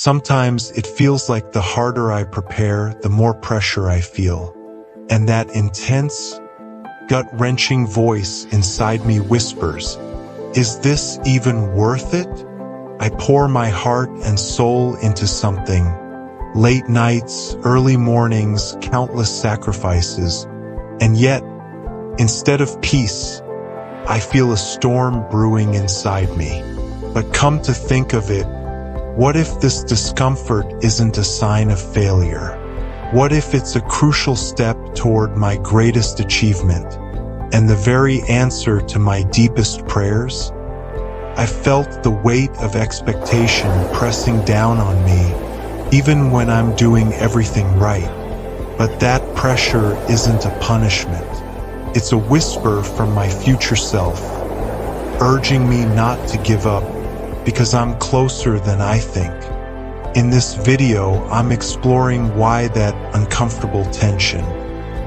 Sometimes it feels like the harder I prepare, the more pressure I feel. And that intense, gut-wrenching voice inside me whispers, "Is this even worth it?" I pour my heart and soul into something. Late nights, early mornings, countless sacrifices. And yet, instead of peace, I feel a storm brewing inside me. But come to think of it, what if this discomfort isn't a sign of failure? What if it's a crucial step toward my greatest achievement, and the very answer to my deepest prayers? I felt the weight of expectation pressing down on me, even when I'm doing everything right. But that pressure isn't a punishment. It's a whisper from my future self, urging me not to give up because I'm closer than I think. In this video, I'm exploring why that uncomfortable tension,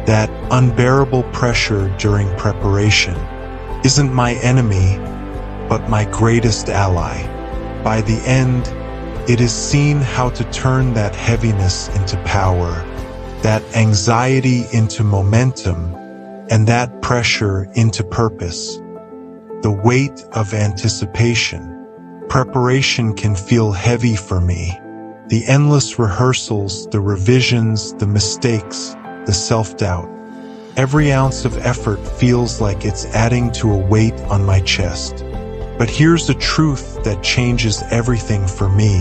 that unbearable pressure during preparation, isn't my enemy, but my greatest ally. By the end, it is seen how to turn that heaviness into power, that anxiety into momentum, and that pressure into purpose. The weight of anticipation. Preparation can feel heavy for me. The endless rehearsals, the revisions, the mistakes, the self-doubt. Every ounce of effort feels like it's adding to a weight on my chest. But here's a truth that changes everything for me.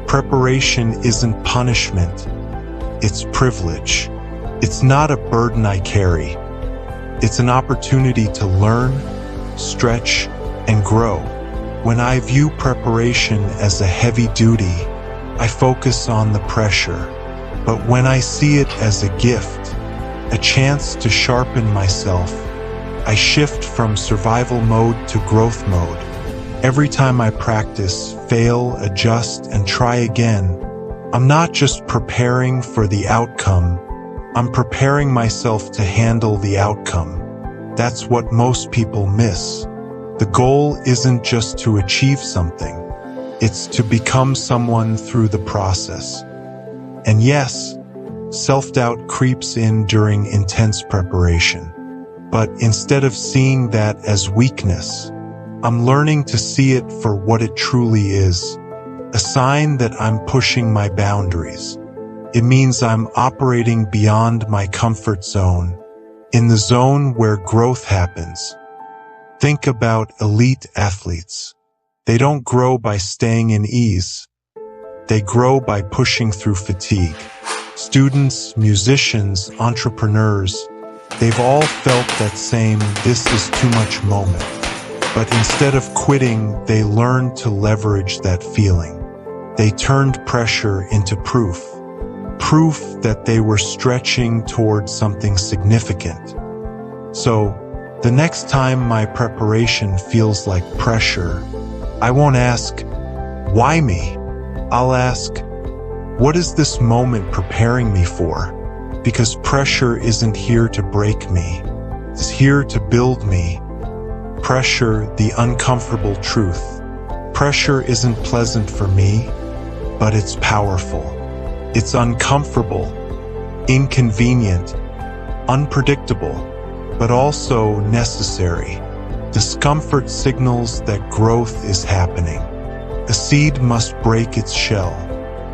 Preparation isn't punishment. It's privilege. It's not a burden I carry. It's an opportunity to learn, stretch, and grow. When I view preparation as a heavy duty, I focus on the pressure. But when I see it as a gift, a chance to sharpen myself, I shift from survival mode to growth mode. Every time I practice, fail, adjust, and try again, I'm not just preparing for the outcome, I'm preparing myself to handle the outcome. That's what most people miss. The goal isn't just to achieve something, it's to become someone through the process. And yes, self-doubt creeps in during intense preparation. But instead of seeing that as weakness, I'm learning to see it for what it truly is, a sign that I'm pushing my boundaries. It means I'm operating beyond my comfort zone, in the zone where growth happens. Think about elite athletes. They don't grow by staying in ease. They grow by pushing through fatigue. Students, musicians, entrepreneurs, they've all felt that same "this is too much" moment. But instead of quitting, they learned to leverage that feeling. They turned pressure into proof. Proof that they were stretching towards something significant. So, the next time my preparation feels like pressure, I won't ask, "Why me?" I'll ask, "What is this moment preparing me for?" Because pressure isn't here to break me. It's here to build me. Pressure, the uncomfortable truth. Pressure isn't pleasant for me, but it's powerful. It's uncomfortable, inconvenient, unpredictable, but also necessary. Discomfort signals that growth is happening. A seed must break its shell.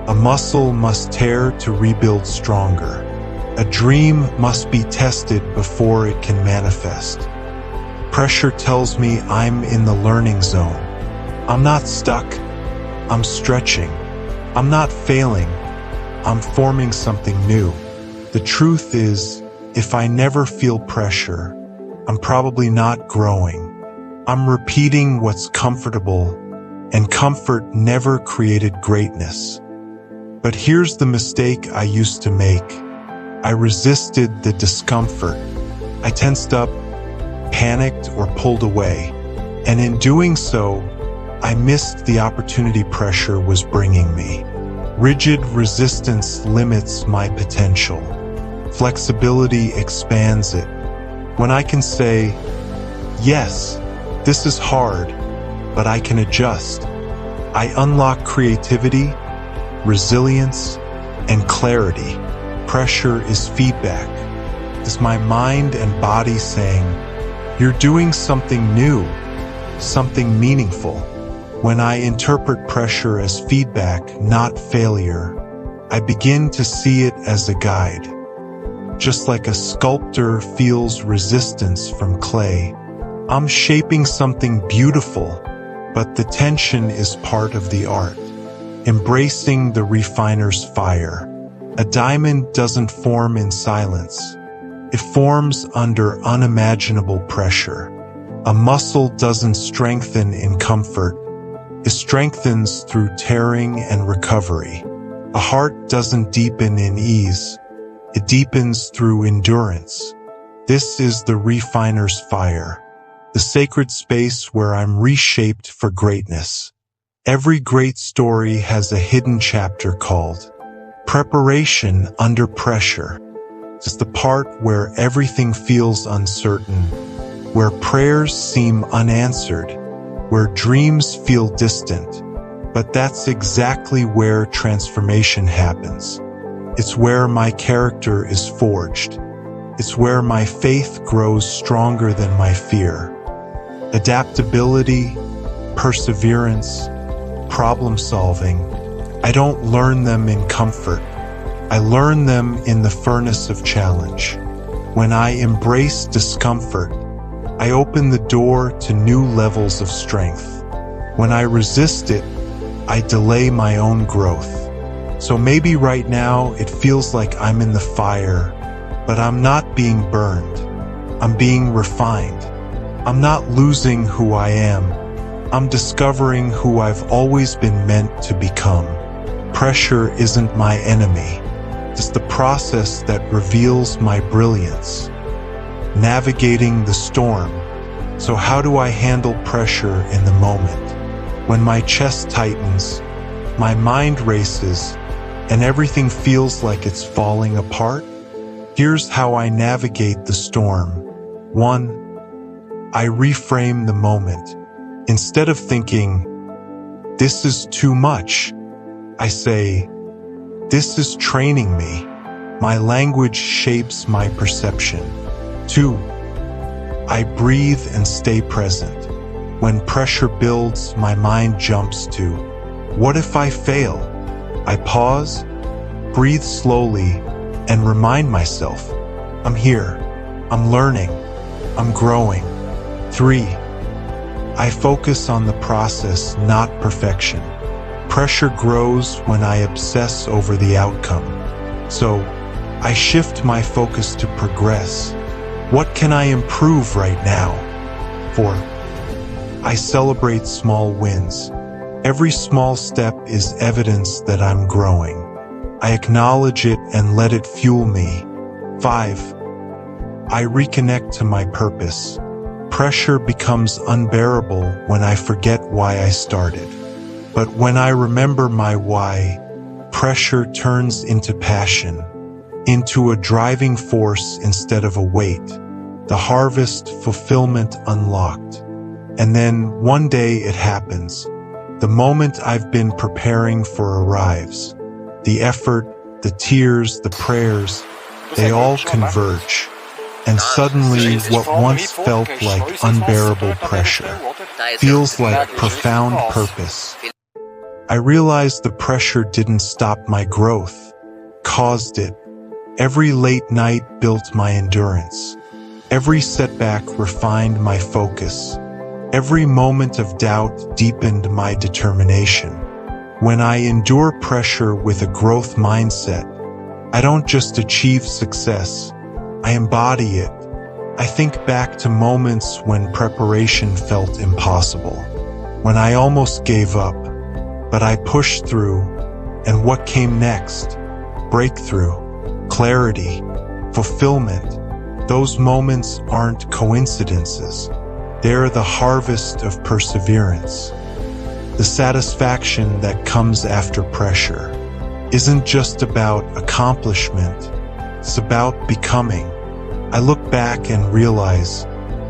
A muscle must tear to rebuild stronger. A dream must be tested before it can manifest. Pressure tells me I'm in the learning zone. I'm not stuck. I'm stretching. I'm not failing. I'm forming something new. The truth is, if I never feel pressure, I'm probably not growing. I'm repeating what's comfortable, and comfort never created greatness. But here's the mistake I used to make. I resisted the discomfort. I tensed up, panicked, or pulled away. And in doing so, I missed the opportunity pressure was bringing me. Rigid resistance limits my potential. Flexibility expands it. When I can say, "Yes, this is hard, but I can adjust," I unlock creativity, resilience, and clarity. Pressure is feedback. It's my mind and body saying, "You're doing something new, something meaningful." When I interpret pressure as feedback, not failure, I begin to see it as a guide. Just like a sculptor feels resistance from clay, I'm shaping something beautiful, but the tension is part of the art. Embracing the refiner's fire. A diamond doesn't form in silence. It forms under unimaginable pressure. A muscle doesn't strengthen in comfort. It strengthens through tearing and recovery. A heart doesn't deepen in ease. It deepens through endurance. This is the refiner's fire, the sacred space where I'm reshaped for greatness. Every great story has a hidden chapter called Preparation Under Pressure. It's the part where everything feels uncertain, where prayers seem unanswered, where dreams feel distant. But that's exactly where transformation happens. It's where my character is forged. It's where my faith grows stronger than my fear. Adaptability, perseverance, problem solving. I don't learn them in comfort. I learn them in the furnace of challenge. When I embrace discomfort, I open the door to new levels of strength. When I resist it, I delay my own growth. So maybe right now it feels like I'm in the fire, but I'm not being burned. I'm being refined. I'm not losing who I am. I'm discovering who I've always been meant to become. Pressure isn't my enemy. It's the process that reveals my brilliance. Navigating the storm. So how do I handle pressure in the moment? When my chest tightens, my mind races, and everything feels like it's falling apart? Here's how I navigate the storm. 1. I reframe the moment. Instead of thinking, "This is too much," I say, "This is training me." My language shapes my perception. 2. I breathe and stay present. When pressure builds, my mind jumps to, "What if I fail?" I pause, breathe slowly, and remind myself, I'm here, I'm learning, I'm growing. 3. I focus on the process, not perfection. Pressure grows when I obsess over the outcome. So, I shift my focus to progress. What can I improve right now? 4. I celebrate small wins. Every small step is evidence that I'm growing. I acknowledge it and let it fuel me. 5. I reconnect to my purpose. Pressure becomes unbearable when I forget why I started. But when I remember my why, pressure turns into passion, into a driving force instead of a weight. The harvest, fulfillment unlocked. And then one day it happens. The moment I've been preparing for arrives. The effort, the tears, the prayers, they all converge. And suddenly what once felt like unbearable pressure feels like profound purpose. I realized the pressure didn't stop my growth, caused it. Every late night built my endurance. Every setback refined my focus. Every moment of doubt deepened my determination. When I endure pressure with a growth mindset, I don't just achieve success, I embody it. I think back to moments when preparation felt impossible, when I almost gave up, but I pushed through, and what came next? Breakthrough, clarity, fulfillment. Those moments aren't coincidences. They're the harvest of perseverance. The satisfaction that comes after pressure isn't just about accomplishment, it's about becoming. I look back and realize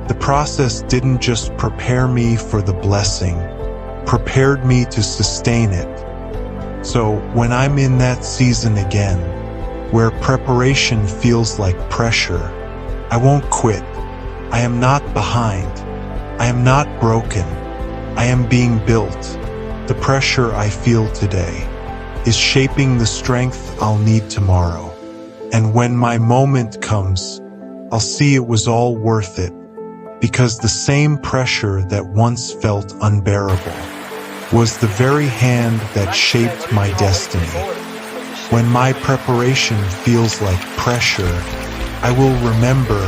the process didn't just prepare me for the blessing, prepared me to sustain it. So when I'm in that season again, where preparation feels like pressure, I won't quit. I am not behind. I am not broken. I am being built. The pressure I feel today is shaping the strength I'll need tomorrow. And when my moment comes, I'll see it was all worth it, because the same pressure that once felt unbearable was the very hand that shaped my destiny. When my preparation feels like pressure, I will remember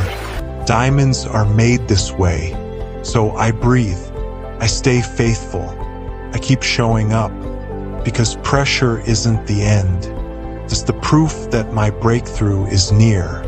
diamonds are made this way. So I breathe, I stay faithful, I keep showing up, because pressure isn't the end. It's the proof that my breakthrough is near.